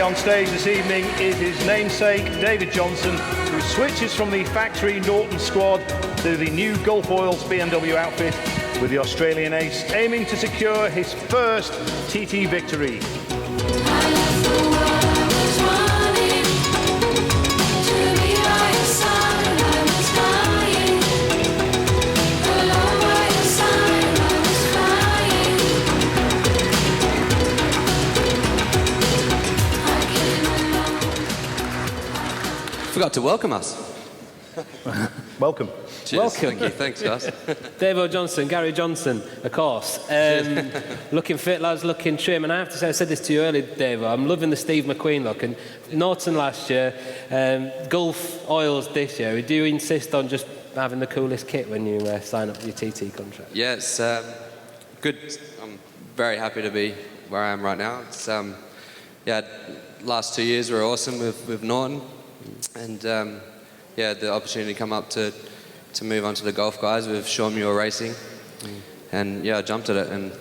on stage this evening is his namesake, David Johnson, who switches from the factory Norton squad to the new Gulf Oils BMW outfit with the Australian ace, aiming to secure his first TT victory. Forgot to welcome us. Welcome. Cheers. Thank you. Thanks, guys. Dave Johnson, Gary Johnson, of course. Looking fit, lads, looking trim. And I have to say, I said this to you earlier, Dave, I'm loving the Steve McQueen look. And Norton last year, Gulf Oils this year. Do you insist on just having the coolest kit when you sign up for your TT contract? Yeah, it's good. I'm very happy to be where I am right now. It's, yeah, last 2 years were awesome with Norton. And yeah, the opportunity to come up to move on to the Gulf guys with Sean Muir Racing, and yeah, I jumped at it. And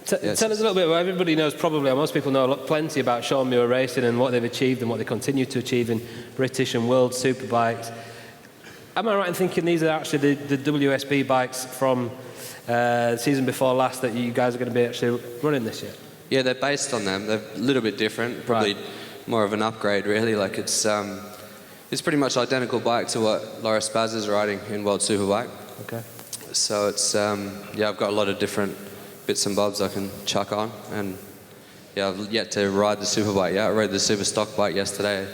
tell us a little bit. Well, everybody knows probably, most people know plenty about Sean Muir Racing and what they've achieved and what they continue to achieve in British and World Superbikes. Am I right in thinking these are actually the WSB bikes from the season before last that you guys are going to be actually running this year? Yeah, they're based on them. They're a little bit different, probably more of an upgrade, really. Like it's pretty much identical bike to what Laura Spaz is riding in World Superbike. Okay. So it's, yeah, I've got a lot of different bits and bobs I can chuck on. And yeah, I've yet to ride the Superbike yet. I rode the Super Stock bike yesterday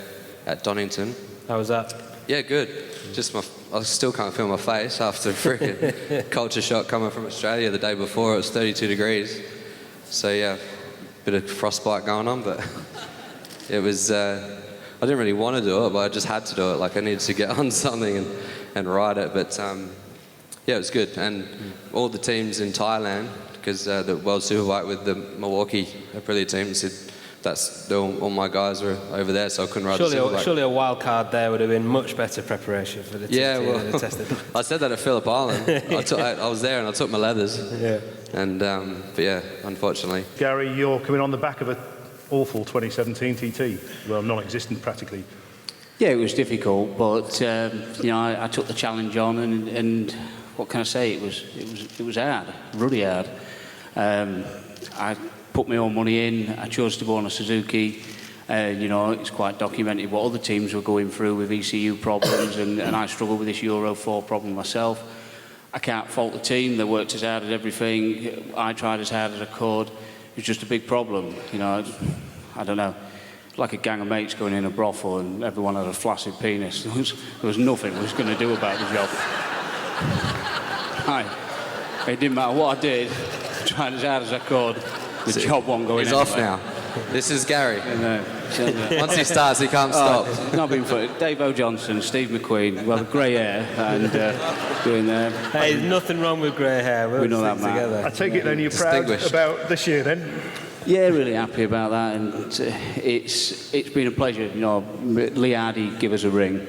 at Donington. How was that? Yeah, good. Just I still can't feel my face after freaking culture shock coming from Australia the day before. It was 32 degrees. So yeah, bit of frostbite going on, but it was, I didn't really want to do it, but I just had to do it. Like I needed to get on something and ride it. But yeah, it was good. And all the teams in Thailand, because the World Superbike with the Milwaukee Aprilia team, said all my guys were over there, so I couldn't ride the Superbike. Surely a wild card there would have been much better preparation for the TT. Yeah, well, I said that at Phillip Island. I was there and I took my leathers. Yeah. And but yeah, unfortunately. Gary, you're coming on the back of an awful 2017 TT, well, non-existent practically. Yeah, it was difficult, but you know, I took the challenge on, and what can I say? It was hard, really hard. I put my own money in. I chose to go on a Suzuki. You know, it's quite documented what other teams were going through with ECU problems, and I struggled with this Euro 4 problem myself. I can't fault the team. They worked as hard as everything. I tried as hard as I could. It was just a big problem, you know. I don't know, like a gang of mates going in a brothel and everyone had a flaccid penis. There was nothing I was going to do about the job. It didn't matter what I did. I tried as hard as I could. The job wasn't going anywhere. He's off now. This is Gary. Once he starts, he can't stop. It's not been funny. Dave Johnson, Steve McQueen, well, grey hair, and doing there. Hey, there's nothing wrong with grey hair. We know that, together. I take it then you're proud about this year then? Yeah, really happy about that, and it's been a pleasure. You know, Lee Hardy gave us a ring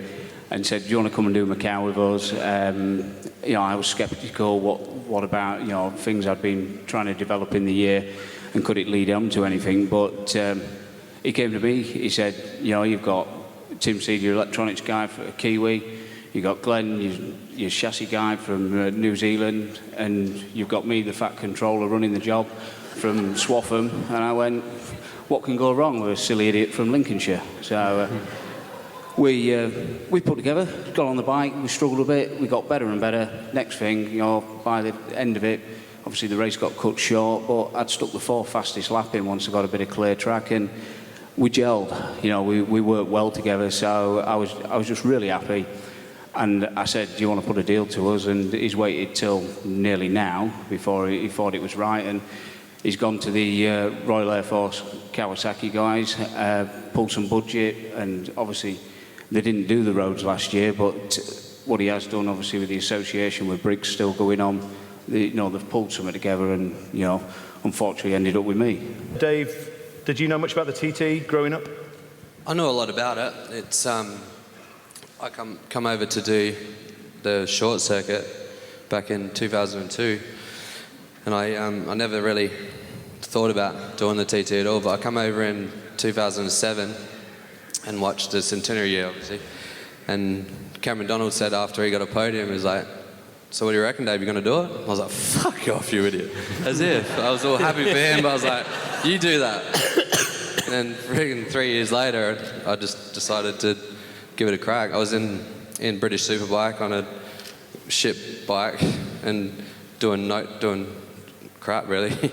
and said, "Do you want to come and do Macau with us?" You know, I was sceptical. What about, you know, things I'd been trying to develop in the year, and could it lead on to anything? But he came to me. He said, "You know, you've got Tim Seed, your electronics guy for Kiwi. You got Glenn, your chassis guy from New Zealand, and you've got me, the fat controller, running the job from Swaffham." And I went, "What can go wrong with a silly idiot from Lincolnshire?" So we put together, got on the bike, we struggled a bit, we got better and better. Next thing, you know, by the end of it, obviously the race got cut short, but I'd stuck the 4th fastest lap in once I got a bit of clear track, and we gelled. You know, we worked well together, so I was just really happy. And I said, "Do you want to put a deal to us?" And he's waited till nearly now before he thought it was right, and he's gone to the Royal Air Force Kawasaki guys, pulled some budget, and obviously they didn't do the roads last year, but what he has done, obviously, with the association with Briggs still going on, you know, they've pulled something together, and, you know, unfortunately ended up with me. Dave, did you know much about the TT growing up? I know a lot about it. It's I come over to do the short circuit back in 2002, and I never really thought about doing the TT at all, but I come over in 2007 and watched the centenary year, obviously. And Cameron Donald said after he got a podium, he was like, "So what do you reckon, Dave, you going to do it?" I was like, "Fuck off, you idiot." As if. I was all happy for him, but I was like, "You do that." And then freaking 3 years later, I just decided to give it a crack. I was in British Superbike on a ship bike and doing crap, really.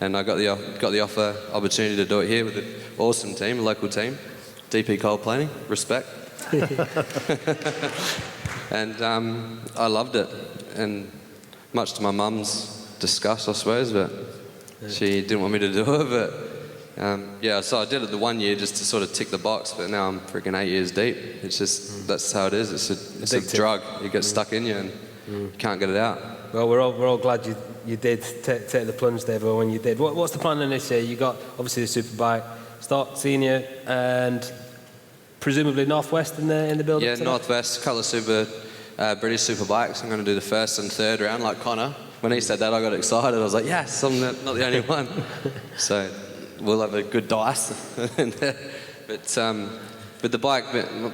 And I got the opportunity to do it here with an awesome team, a local team, DP Cold Planing, respect. And I loved it, and much to my mum's disgust, I suppose, but she didn't want me to do it. But yeah, so I did it the 1 year just to sort of tick the box, but now I'm freaking 8 years deep. It's just, that's how it is. It's a drug. You get stuck in you and you can't get it out. Well, we're all glad you did take the plunge, Dave, when you did. What's the plan in this year? You got, obviously, the Superbike, Stock, Senior, and presumably Northwest in the build-up. Yeah, Northwest, couple of British Superbikes. I'm going to do the first and third round like Connor. When he said that, I got excited. I was like, yes, I'm not the only one. So we'll have a good dice. But the bike,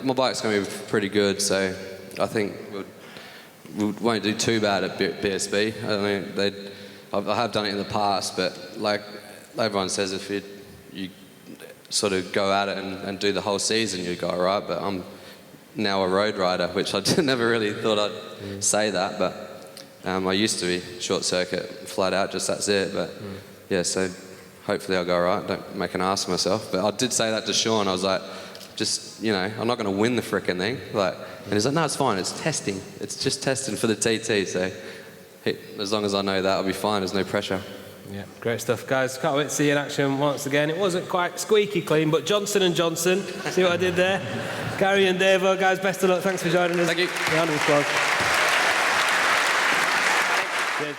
my bike's going to be pretty good. So I think we won't do too bad at BSB. I mean, I have done it in the past, but like everyone says, if you sort of go at it and do the whole season, you go all right. But I'm now a road rider, which I never really thought I'd say that, but I used to be short circuit, flat out, just that's it. But yeah, so hopefully I'll go all right. Don't make an ass of myself. But I did say that to Sean. I was like, just, you know, I'm not going to win the frickin' thing. Like, and he's like, no, it's fine. It's testing. It's just testing for the TT. So hey, as long as I know that, I'll be fine. There's no pressure. Yeah, great stuff, guys. Can't wait to see you in action once again. It wasn't quite squeaky clean, but Johnson & Johnson. See what I did there? Gary and Dave, guys, best of luck. Thanks for joining us. Thank you. Round of applause. Cheers,